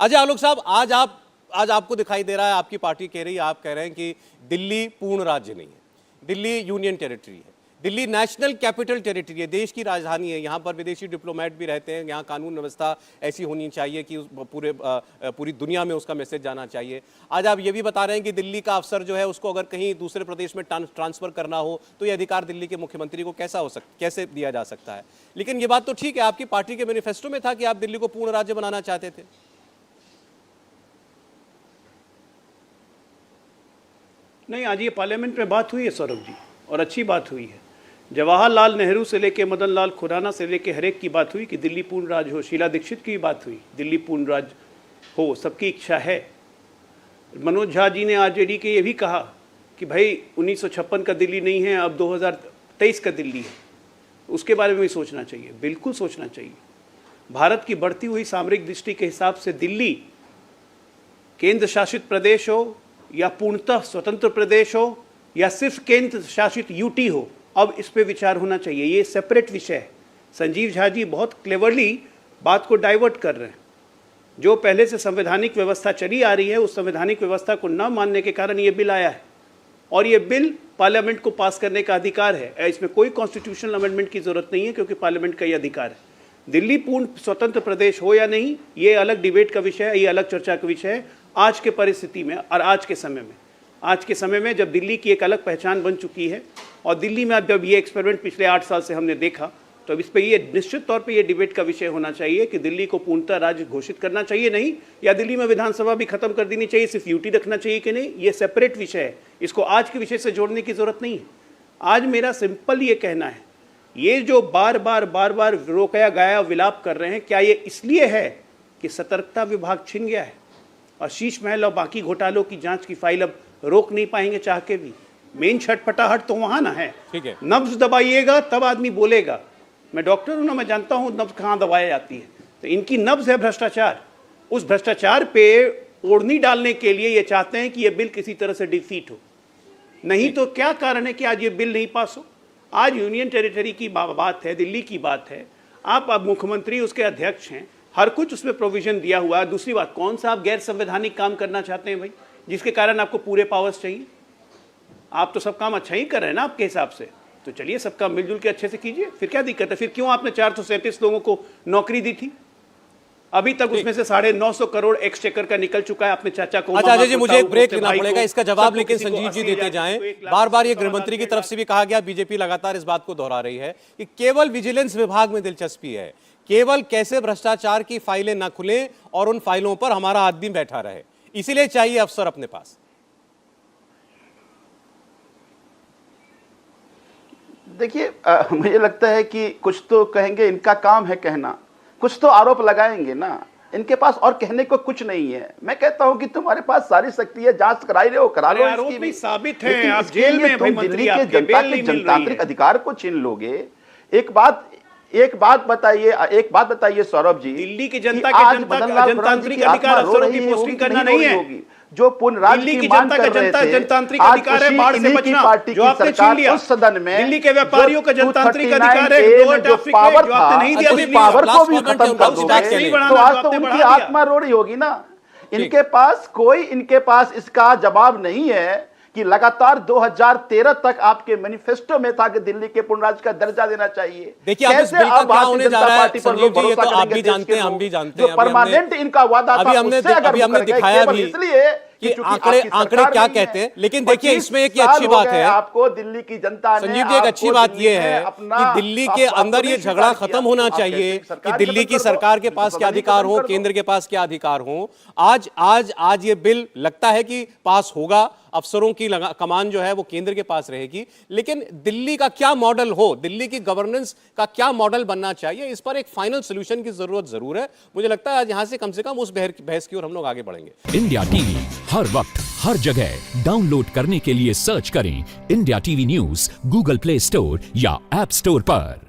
अजय आलोक साहब, आज आपको दिखाई दे रहा है, आपकी पार्टी कह रही है, आप कह रहे हैं कि दिल्ली पूर्ण राज्य नहीं है, दिल्ली यूनियन टेरिटरी है, दिल्ली नेशनल कैपिटल टेरिटरी है, देश की राजधानी है, यहाँ पर विदेशी डिप्लोमेट भी रहते हैं, यहाँ कानून व्यवस्था ऐसी होनी चाहिए कि पूरी दुनिया में उसका मैसेज जाना चाहिए। आज आप ये भी बता रहे हैं कि दिल्ली का अफसर जो है उसको अगर कहीं दूसरे प्रदेश में ट्रांसफर करना हो तो ये अधिकार दिल्ली के मुख्यमंत्री को कैसे दिया जा सकता है। लेकिन ये बात तो ठीक है, आपकी पार्टी के मैनिफेस्टो में था कि आप दिल्ली को पूर्ण राज्य बनाना चाहते थे। नहीं, आज ये पार्लियामेंट में बात हुई है सौरभ जी, और अच्छी बात हुई है। जवाहरलाल नेहरू से लेके मदन लाल खुराना से लेके हर एक की बात हुई कि दिल्ली पूर्ण राज्य हो। शीला दीक्षित की बात हुई, दिल्ली पूर्ण राज्य हो, सबकी इच्छा है। मनोज झा जी ने आरजेडी के ये भी कहा कि भाई 1956 का दिल्ली नहीं है, अब 2023 का दिल्ली है। उसके बारे में भी सोचना चाहिए, बिल्कुल सोचना चाहिए। भारत की बढ़ती हुई सामरिक दृष्टि के हिसाब से दिल्ली केंद्र शासित प्रदेश हो या पूर्णतः स्वतंत्र प्रदेश हो या सिर्फ केंद्र शासित यूटी हो, अब इस पे विचार होना चाहिए। ये सेपरेट विषय है। संजीव झा जी बहुत क्लेवरली बात को डाइवर्ट कर रहे हैं। जो पहले से संवैधानिक व्यवस्था चली आ रही है, उस संवैधानिक व्यवस्था को न मानने के कारण ये बिल आया है, और ये बिल पार्लियामेंट को पास करने का अधिकार है। इसमें कोई कॉन्स्टिट्यूशनल अमेंडमेंट की जरूरत नहीं है, क्योंकि पार्लियामेंट का ये अधिकार है। दिल्ली पूर्ण स्वतंत्र प्रदेश हो या नहीं, ये अलग डिबेट का विषय है, ये अलग चर्चा का विषय है। आज के परिस्थिति में और आज के समय में जब दिल्ली की एक अलग पहचान बन चुकी है, और दिल्ली में अब जब ये एक्सपेरिमेंट पिछले 8 साल से हमने देखा, तो अब इस पर ये निश्चित तौर पे ये डिबेट का विषय होना चाहिए कि दिल्ली को पूर्णतः राज्य घोषित करना चाहिए नहीं, या दिल्ली में विधानसभा भी खत्म कर देनी चाहिए, सिर्फ यूटी रखना चाहिए कि नहीं। ये सेपरेट विषय है, इसको आज के विषय से जोड़ने की जरूरत नहीं है। आज मेरा सिंपल ये कहना है, ये जो बार बार रोकाया गया विलाप कर रहे हैं, क्या ये इसलिए है कि सतर्कता विभाग छिन गया है और शीश महल और बाकी घोटालों की जांच की फाइल अब रोक नहीं पाएंगे चाह के भी? मेन छटपटाहट तो वहां ना है। ठीक है, नब्ज दबाइएगा तब आदमी बोलेगा। मैं डॉक्टर हूं ना, मैं जानता हूं नब्ज कहां दबाई जाती है। तो इनकी नब्ज है भ्रष्टाचार। उस भ्रष्टाचार पे ओढ़नी डालने के लिए ये चाहते हैं कि ये बिल किसी तरह से डिफीट हो। नहीं तो क्या कारण है कि आज ये बिल नहीं पास हो? आज यूनियन टेरिटरी की बात है, दिल्ली की बात है। आप अब मुख्यमंत्री उसके अध्यक्ष हैं, हर कुछ उसमें प्रोविजन दिया हुआ है। दूसरी बात, कौन सा आप गैर संवैधानिक काम करना चाहते हैं भाई, जिसके कारण आपको पूरे पावर्स चाहिए? आप तो सब काम अच्छा ही कर रहे हैं ना आपके हिसाब से, तो चलिए सब काम मिलजुल के अच्छे से कीजिए। फिर क्या दिक्कत है? फिर क्यों आपने 437 लोगों को नौकरी दी थी? अभी तक उसमें से 950 करोड़ एक्सचेकर का निकल चुका है। अपने चाचा को, अच्छा अजय जी, मुझे एक ब्रेक लेना पड़ेगा, इसका जवाब लेकिन संजीव जी देते जाएं। बार बार ये गृहमंत्री की तरफ से भी कहा गया, बीजेपी लगातार इस बात को दोहरा रही है कि केवल विजिलेंस विभाग में दिलचस्पी है, केवल कैसे भ्रष्टाचार की फाइलें ना खुलें और उन फाइलों पर हमारा आदमी बैठा रहे, इसीलिए चाहिए अफसर अपने पास। देखिए, मुझे लगता है कि कुछ तो कहेंगे, इनका काम है कहना, कुछ तो आरोप लगाएंगे ना। इनके पास और कहने को कुछ नहीं है। मैं कहता हूं कि तुम्हारे पास सारी शक्ति है, जांच कराई रहे हो, करा लो, इसकी भी साबित है। आप जेल में तुम दिल्ली के जनता के जनतांत्रिक अधिकार को छीन लोगे। एक बात बताइए सौरभ जी, दिल्ली की जनता के जनतांत्रिक अधिकार अफसरों की पोस्टिंग करना नहीं है। जो पूर्ण राज्य की मांग कर रहे थे, जनतांत्रिक अधिकार है बाढ़ से बचना, जो आपने छीन लिया। उस सदन में दिल्ली के व्यापारियों का जनतांत्रिक अधिकार है, जो पावर था, उस पावर को भी खत्म कर दोगे तो आज तो उनकी आत्मा रो रही होगी ना। इनके पास इसका जवाब नहीं है कि लगातार 2013 तक आपके मैनिफेस्टो में था कि दिल्ली के पूर्ण राज्य का दर्जा देना चाहिए। देखिए, अब इस बिल का क्या होने जा रहा है संजीव जी, ये तो आप भी जानते हैं, हम भी जानते हैं। परमानेंट इनका वादा था, अभी हमने दिखाया भी इसलिए कि आंकड़े क्या कहते हैं। लेकिन देखिए, इसमें एक अच्छी बात है, आपको दिल्ली की जनता ने, संजीव जी, एक अच्छी बात यह है कि दिल्ली के अंदर ये झगड़ा खत्म होना चाहिए कि दिल्ली की सरकार के पास क्या अधिकार हो, केंद्र के पास क्या अधिकार हो। आज ये बिल लगता है कि पास होगा, अफसरों की कमान जो है वो केंद्र के पास रहेगी। लेकिन दिल्ली का क्या मॉडल हो, दिल्ली की गवर्नेंस का क्या मॉडल बनना चाहिए, इस पर एक फाइनल सोल्यूशन की जरूरत जरूर है। मुझे लगता है आज यहां से कम उस बहस की ओर हम लोग आगे बढ़ेंगे। इंडिया टीवी हर वक्त हर जगह डाउनलोड करने के लिए सर्च करें India TV news Google play store या ऐप स्टोर पर।